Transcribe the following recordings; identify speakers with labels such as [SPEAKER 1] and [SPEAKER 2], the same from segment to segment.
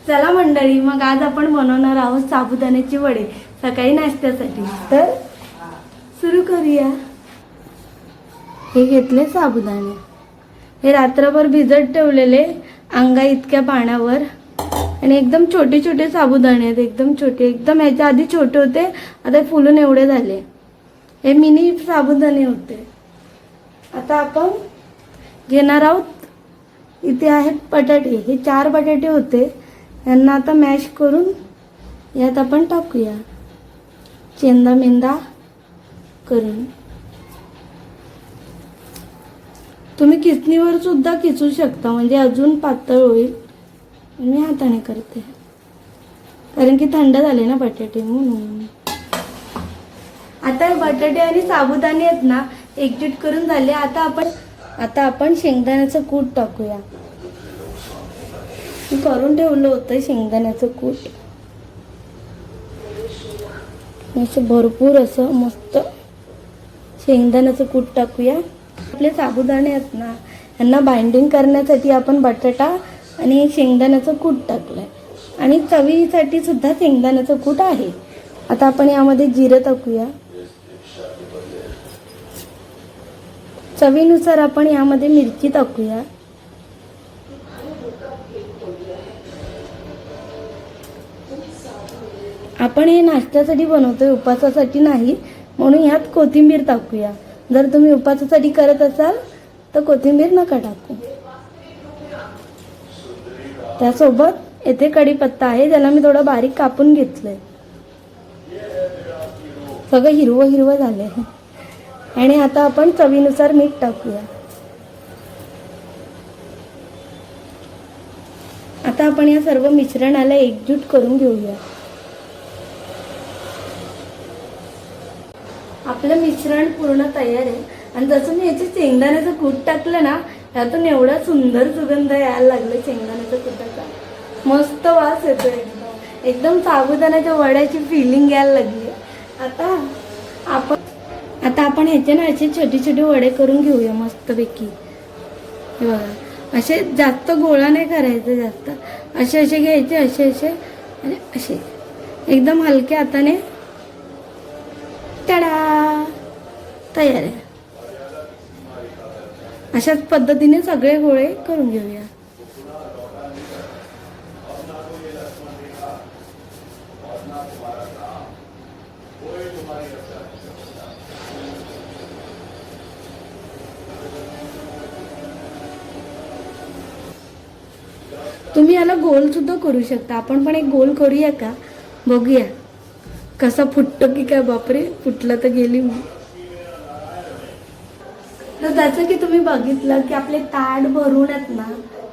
[SPEAKER 1] चला मंडळी, मग आज आपण बनवणार आहोत साबुदाण्याचे वडे सकाळी नाश्त्यासाठी। तर सुरू करूया। हे घेतले साबुदाणे, हे रात्रभर भिजत ठेवलेले अंगा इतक्या पाण्यावर, आणि एकदम छोटे छोटे साबुदाणे आहेत, एकदम छोटे, एकदम ह्याच्या आधी छोटे होते, आता फुलून एवढे झाले। हे मिनी साबुदाणे होते। आता आपण घेणार आहोत, इथे आहेत बटाटे, हे 4 बटाटे होते, यांना आता मॅश करून यात आपण टाकूया चेंदा मेंदा करून। तुम्ही किसणीवर सुद्धा किसू शकता, म्हणजे अजून पातळ होईल। मी हाताने करते कारण की थंड झाले ना बटाटे म्हणून। आता बटाटे आणि साबुदाणे आहेत ना एकजीट करून झाले। आता आपण शेंगदाण्याचं कूट टाकूया। मी करून ठेवलं होतं शेंगदाण्याचं कूट, असं भरपूर असं मस्त शेंगदाण्याचं कूट टाकूया। आपले साबुदाणे आहेत ना, यांना बाइंडिंग करण्यासाठी आपण बटाटा आणि शेंगदाण्याचं कूट टाकलंय, आणि चवीसाठी सुद्धा शेंगदाण्याचं कूट आहे। आता आपण यामध्ये जिरं टाकूया, चवीनुसार आपण यामध्ये मिरची टाकूया, आपण हे नाश्त्यासाठी बनवतोय, उपवासासाठी नाही, म्हणून यात कोथिंबीर टाकूया। जर तुम्ही उपवासासाठी करत असाल तर कोथिंबीर नका टाकू। त्यासोबत येथे कढीपत्ता आहे, ज्याला मी थोडं बारीक कापून घेतलंय। सगळं हिरवं हिरवं झालंय। आणि आता आपण चवीनुसार मीठ टाकूया। आता आपण या सर्व मिश्रणाला एकजूट करून घेऊया। आपलं मिश्रण पूर्ण तयार आहे, आणि जसं मी याचे शेंगदाण्याचं कूट टाकलं ना, त्यातून एवढा सुंदर सुगंध यायला लागला शेंगदाण्याच्या कूटाचा, मस्त वास येतोय, एकदम साबुदाण्याच्या वड्याची फिलिंग यायला लागली। आता आपण ह्याचे ना असे छोटे छोटे वडे करून घेऊया मस्तपैकी। हे बघा, असे जास्त गोळा नाही करायचे, जास्त असे असे घ्यायचे, असे असे आणि असे एकदम हलक्या हाताने, टडा, तयार आहे। अशाच पद्धतीने सगळे गोळे करून घेऊया। तुम्ही याला गोल सुद्धा करू शकता। आपण पण एक गोल करूया का, बघूया कसा फुटतो की काय। बापरे, फुटला तर गेली मी। तर जसं की तुम्ही बघितलं की आपले ताट भरून आहेत ना,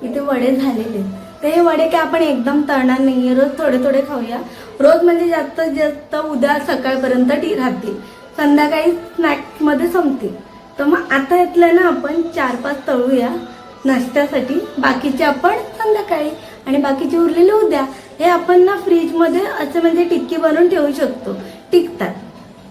[SPEAKER 1] इथे वडे झालेले। तर हे वडे काय आपण एकदम तळणार नाहीये, रोज थोडे थोडे खाऊया। रोज म्हणजे जास्तीत जास्त उद्या सकाळपर्यंत राहतील, संध्याकाळी स्नॅक्स मध्ये संपतील। तर मग आता यातलं ना आपण 4-5 तळूया नाश्त्यासाठी, बाकीचे आपण संध्याकाळी, आणि बाकीचे उरलेले उद्या। हे आपण ना फ्रीज मध्ये असं म्हणजे टिक्की बनवून ठेवू शकतो, टिकतात,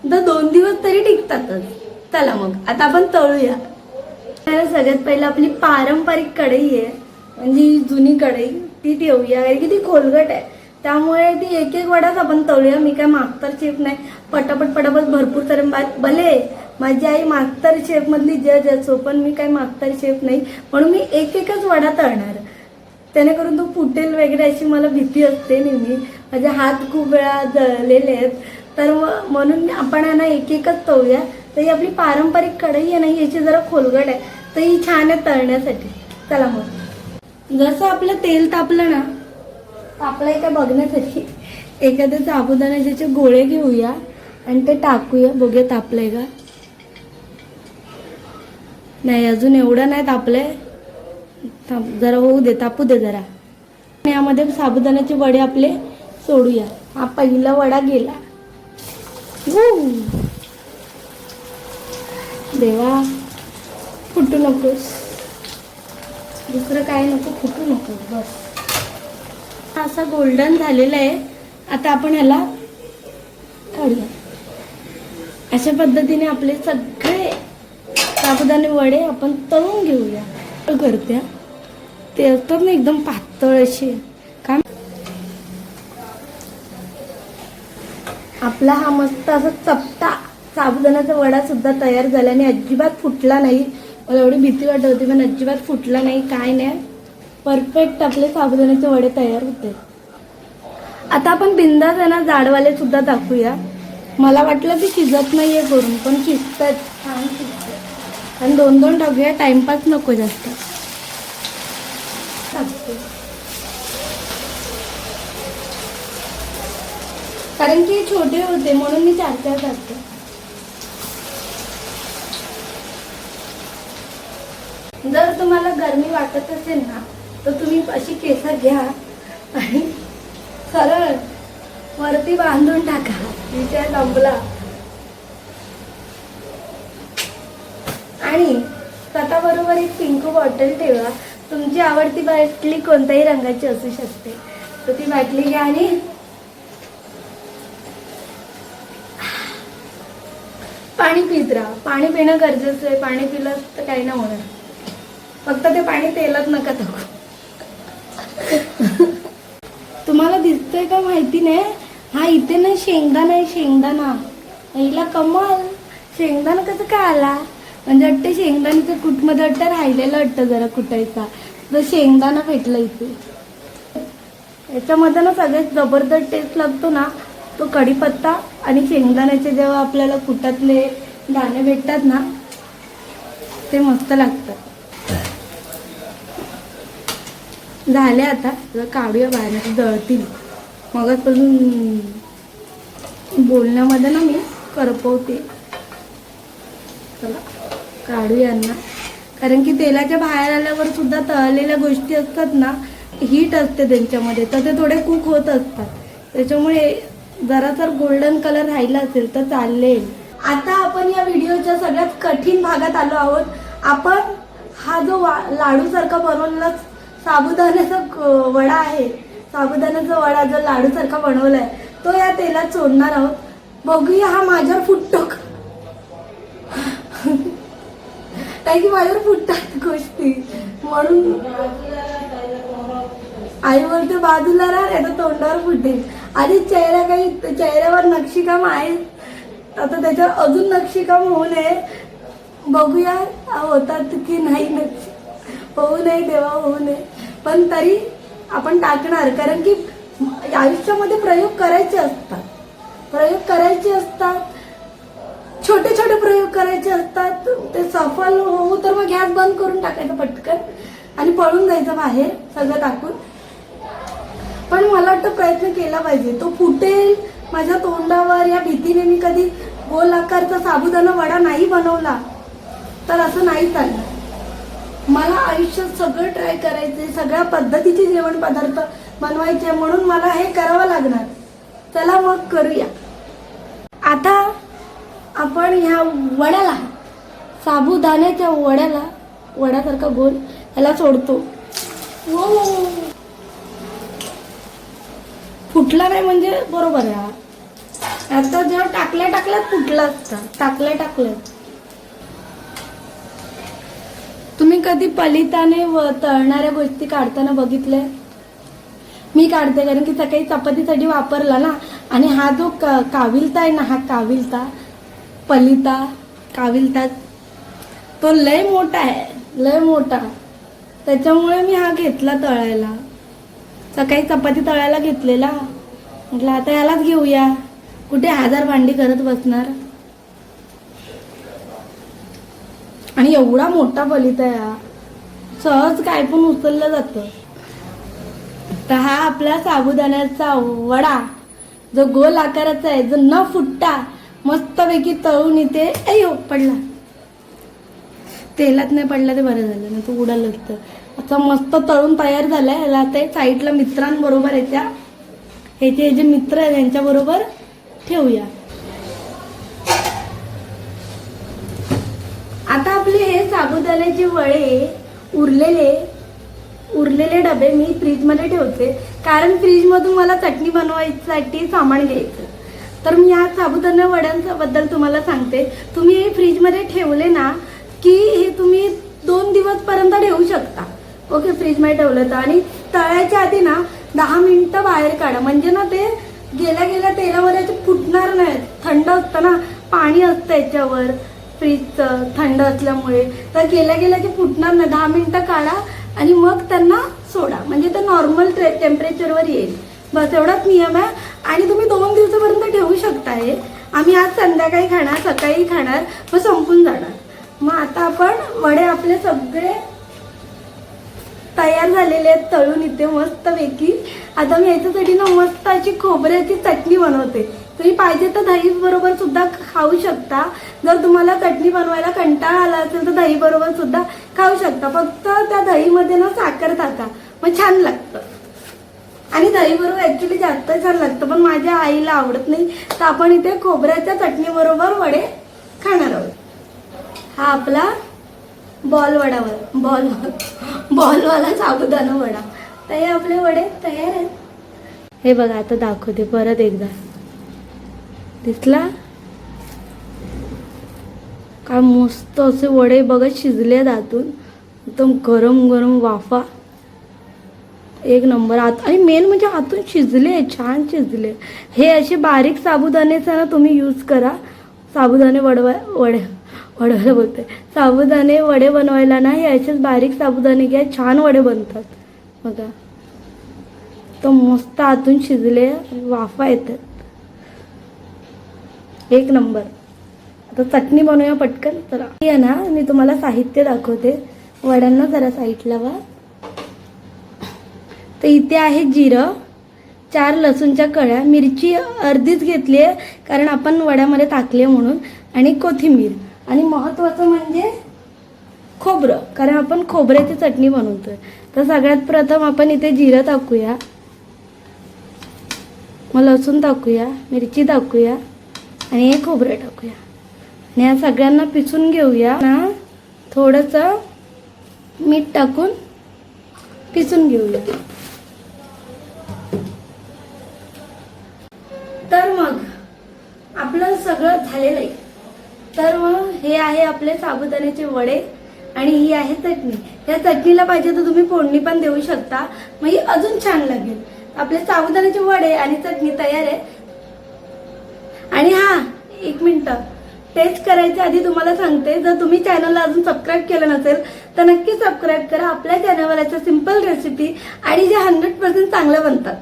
[SPEAKER 1] तर 2 दिवस तरी टिकतातच। चला मग आता आपण तळूया। सगळ्यात पहिलं आपली पारंपरिक कढई आहे, म्हणजे जुनी कढई, ती ठेवूया, कारण की ती खोलगट आहे, त्यामुळे ती एक एक वडाच आपण तळूया। मी काय मास्टर शेफ नाही, पटापट पटापट भरपूर सारे, भले माझी आई मास्टर शेफ मधली जज असो, पण मी काय मास्टर शेफ नाही, म्हणून मी एक एकच वडा तळणार, त्यानेकरून तो फुटेल वगैरे अशी मला भीती असते नेहमी। माझे हात खूप वेळा जळलेले आहेत, तर म्हणून आपण ना एक एकच तळूया। तर ही आपली पारंपरिक कढई आहे ना, याची जरा खोलगट आहे, तर ही छान आहे तळण्यासाठी। चला मग, जसं आपलं तेल तापलं ना, तापलंय का बघण्यासाठी एखाद्या साबुदाण्याचे गोळे घेऊया आणि ते टाकूया, बघूया तापलंय का नाही। अजून एवढं नाही तापलंय, जरा होऊ दे, तापू दे जरा। यामध्ये साबुदाण्याचे वडे आपले सोडूया। हा पहिला वडा गेला, देवा, फुटू नकोस, दुसरं काय नको, फुटू नकोस, बस। असा गोल्डन झालेला आहे। आता आपण ह्याला काढूया। अशा पद्धतीने आपले सगळे साबुदाणे वडे आपण तळून घेऊया। करते ते असतात ना एकदम पातळ असे, काय आपला हा मस्त असा चपटा साबुदाण्याचा वडा सुद्धा तयार झाला आणि अजिबात फुटला नाही. मला एवढी भीती वाटत होती पण अजिबात फुटला नाही, काय नाही. परफेक्ट आपले साबुदाण्याचे वडे तयार होते. आता आपण बिंदास आहे ना जाडवाले सुद्धा टाकूया. मला वाटलं की शिजत नाहीये करून, पण शिजतात, छान शिजतात. आणि 2-2 टाकूया, टाइमपास नको जास्त. टाकते कारण की छोटे होते म्हणून मी 4-4 टाकते. जर तुम्हाला गरमी वाटत असेल ना तर तुम्ही अशी केसं घ्या आणि सरळ वरती बांधून टाका, विषय संपला. आणि स्वतःबरोबर एक पिंकू बॉटल ठेवा. तुमची आवडती बाटली कोणत्याही रंगाची असू शकते, तर ती बाटली घ्या आणि पाणी पित राहा. पाणी पिणं गरजेचं आहे. पाणी पिलं तर काही नाही होणार, फक्त ते पाणी तेलात नका टाकू. तुम्हाला दिसतंय का माहिती नाही. हा इथे ना शेंगदाणा आहे, शेंगदाणा. हिला कमाल, शेंगदाणा कसं काय आला? म्हणजे वाटतं शेंगदाण्याचं कुटमध्ये वाटतं राहिलेलं वाटतं जरा कुटायचा, तर शेंगदाणा भेटला इथे. याच्यामध्ये ना सगळ्यात जबरदस्त टेस्ट लागतो ना तो कढीपत्ता आणि शेंगदाण्याचे जेव्हा आपल्याला कुटातले दाणे भेटतात ना ते मस्त लागतात. झाले आता, काढूया बाहेर, जळतील. मगाचपासून बोलण्यामध्ये ना मी करपवते. चला काढूया ना, कारण की तेलाच्या बाहेर आल्यावर सुद्धा तळलेल्या गोष्टी असतात ना, हीट असते त्यांच्यामध्ये, तर ते थोडे कुक होत असतात. त्याच्यामुळे जरा जर गोल्डन कलर राहिला असेल तर चालेल. आता आपण या व्हिडिओच्या सगळ्यात कठीण भागात आलो आहोत. आपण हा जो लाडू सारखा बनवलेला साबुदाण्याचा वडा आहे, साबुदाण्याचा वडा जो लाडू सारखा बनवलाय तो या तेलात सोडणार आहोत. बघूया हा माझ्यावर फुटतो का. कारण की माझ्यावर फुटतात गोष्टी, म्हणून आईवर ते बाजूला राहा, तर तोंडावर फुटेल. आधी चेहऱ्यावर नक्षीकाम आहे, आता त्याच्यावर अजून नक्षीकाम होऊ नये. बघूया होतात की नाही. नक्षी होऊ नये देवा, होऊ नये. पण तरी आपण टाकणार, कारण की आयुष्यामध्ये प्रयोग करायचे असतात. छोटे छोटे प्रयोग करायचे असतात. ते सफल होऊ तर मग गॅस बंद करून टाकायचं पटकन आणि पळून जायचं बाहेर सगळं टाकून. पण मला वाटतं प्रयत्न केला पाहिजे. तो फुटेल माझ्या तोंडावर या भीतीने मी कधी गोल आकारचा साबुदाणा वडा नाही बनवला तर असं नाही चाललं. मला आयुष्यात सगळं ट्राय करायचे, सगळ्या पद्धतीचे जेवण पदार्थ बनवायचे, म्हणून मला हे करावं लागणार. चला मग करूया. आता आपण ह्या वड्याला, साबुदाण्याच्या वड्याला, वड्यासारखा गोल ह्याला सोडतो. फुटला नाही म्हणजे बरोबर आहे. आता जेव्हा टाकल्या फुटला असता, टाकल्या. तुम्ही कधी पलिताने तळणाऱ्या गोष्टी काढताना बघितलंय? मी काढते, कारण की सकाळी चपातीसाठी वापरला ना. आणि हा जो काविलता आहे ना, हा काविलता तो लय मोठा आहे, लय मोठा. त्याच्यामुळे मी हा घेतला तळायला. सकाळी चपाती तळायला घेतलेला, म्हटलं आता यालाच घेऊया, कुठे 1000 भांडी करत बसणार. आणि एवढा मोठा पलिता आहे, सहज काय पण उचललं जातं. तर हा आपला साबुदाण्याचा वडा जो गोल आकाराचा आहे, जो न फुटता मस्तपैकी तळून इथे पडला, तेलात नाही पडला ते बरं झालं, ना तो उडालं असतं. आता मस्त तळून तयार झालाय. याला ते साईडला मित्रांबरोबर हे जे मित्र आहेत त्यांच्याबरोबर ठेवूया. आता आपले हे साबुदाण्याचे वडे उरलेले डबे मी फ्रीजमध्ये ठेवते, कारण फ्रीजमधून मला चटणी बनवायसाठी सामान घ्यायचं. तर मी या साबुदाणा वड्यांबद्दल तुम्हाला सांगते. तुम्ही हे फ्रीजमध्ये ठेवले ना की हे तुम्ही 2 दिवसपर्यंत ठेवू शकता. ओके, फ्रीजमध्ये ठेवलं तर. आणि तळायच्या आधी ना 10 मिनिटं बाहेर काढा, म्हणजे ना ते गेल्या गेल्या तेलामध्ये ते फुटणार नाहीत. थंड असतं ना, पाणी असतं याच्यावर फ्रीजचं, थंड असल्यामुळे. तर गेल्या गेल्या ते फुटणार नाही. 10 मिनिटं काढा आणि मग त्यांना सोडा, म्हणजे ते नॉर्मल टेम्परेचरवर येईल. बस एवढाच नियम आहे. आणि तुम्ही 2 दिवसापर्यंत ठेवू शकता. हे आम्ही आज संध्याकाळी खाणार, सकाळी खाणार, मग संपून जाणार. मग आता आपण वडे आपले सगळे तयार झालेले आहेत तळून इथे मस्तपैकी. आता मी याच्यासाठी ना मस्त अशी खोबऱ्याची चटणी बनवते. तुम्ही पाहिजे तर दही बरोबर सुद्धा खाऊ शकता. जर तुम्हाला चटणी बनवायला कंटाळा आला असेल तर दही बरोबर सुद्धा खाऊ शकता. फक्त त्या दहीमध्ये ना साखर टाका, मग छान लागतं. आणि दही बरोबर ऍक्च्युली जास्त छान लागतं, पण माझ्या आईला आवडत नाही. तर आपण इथे खोबऱ्याच्या चटणी बरोबर वडे खाणार आहोत. हा आपला बॉलवाला साबुदाणा वडा. तर हे आपले वडे तयार आहेत. हे बघा, आता दाखवते परत एकदा. दिसला काय मस्त असे वडे बघा, शिजले आतून, एकदम गरम गरम वाफा, एक नंबर. आणि मेन म्हणजे आतून शिजले, छान शिजले. हे असे बारीक साबुदाणेचा ना तुम्ही यूज करा. साबुदाणे वडवायला बोलते, साबुदाणे वडे बनवायला ना हे असेच बारीक साबुदाणे घ्या, छान वडे बनतात. बघा तो मस्त आतून शिजले, वाफा येतात, एक नंबर. आता चटणी बनवूया पटकन. तर आहे ना, मी तुम्हाला साहित्य दाखवते. वड्यांना जरा साईडला वा. तर इथे आहे जिरं, 4 लसूणच्या कळ्या, मिरची अर्धीच घेतली आहे कारण आपण वड्यामध्ये टाकले म्हणून, आणि कोथिंबीर. आणि महत्त्वाचं म्हणजे खोबरं, कारण आपण खोबऱ्याची चटणी बनवतोय. तर सगळ्यात प्रथम आपण इथे जिरं टाकूया, मग लसूण टाकूया, मिरची टाकूया आणि हे खोबरं टाकूया. आणि या सगळ्यांना पिसून घेऊया ना. थोडंसं मीठ टाकून पिसून घेऊया. तर मग आपलं सगळं झालेलं आहे. तर मग हे आहे आपले साबुदाण्याचे वडे आणि ही आहे चटणी. या चटणीला पाहिजे तर तुम्ही फोडणी पण देऊ शकता, मग ही अजून छान लागेल. आपले साबुदाण्याचे वडे आणि चटणी तयार आहे. आणि हा, 1 मिनिट, टेस्ट करायच्या आधी तुम्हाला सांगते, जर तुम्ही चॅनलला अजून सबस्क्राईब केलं नसेल तर नक्की सबस्क्राईब करा. आपल्या चॅनलवरच्या सिंपल रेसिपी आणि जे 100% चांगलं बनतात.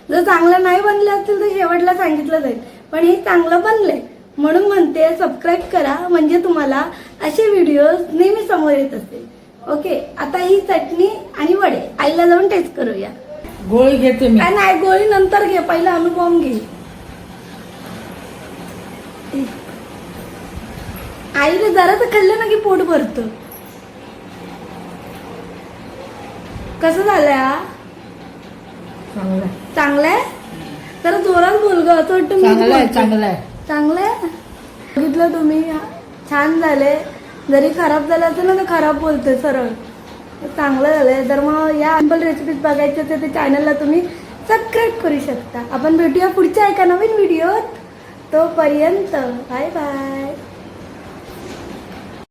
[SPEAKER 1] जर चांगलं नाही बनलं असेल तर शेवटला सांगितलं जाईल, पण हे चांगलं बनलंय म्हणून म्हणते सबस्क्राईब करा, म्हणजे तुम्हाला असे व्हिडिओज नेहमी समोर येत असतील. ओके, आता ही चटणी आणि वडे आईला जाऊन टेस्ट करूया.
[SPEAKER 2] गोळी घेते मी.
[SPEAKER 1] नाही, गोळी नंतर घे, पहिला अनुभव घे. आईला जरा तर खाल्लं ना की पोट भरतं. कसं झालंय? चांगलंय. जरा जोरात बोल ग, असं वाटतं. चांगलंय. बघितलं तुम्ही, छान झाले. जरी खराब झालं असेल ना तर खराब बोलतोय सरळ. चांगलं झालंय. तर मग या सिंपल रेसिपीज बघायचे असेल तर चॅनलला तुम्ही सबस्क्राईब करू शकता. आपण भेटूया पुढच्या एका नवीन व्हिडिओत. तोपर्यंत बाय बाय.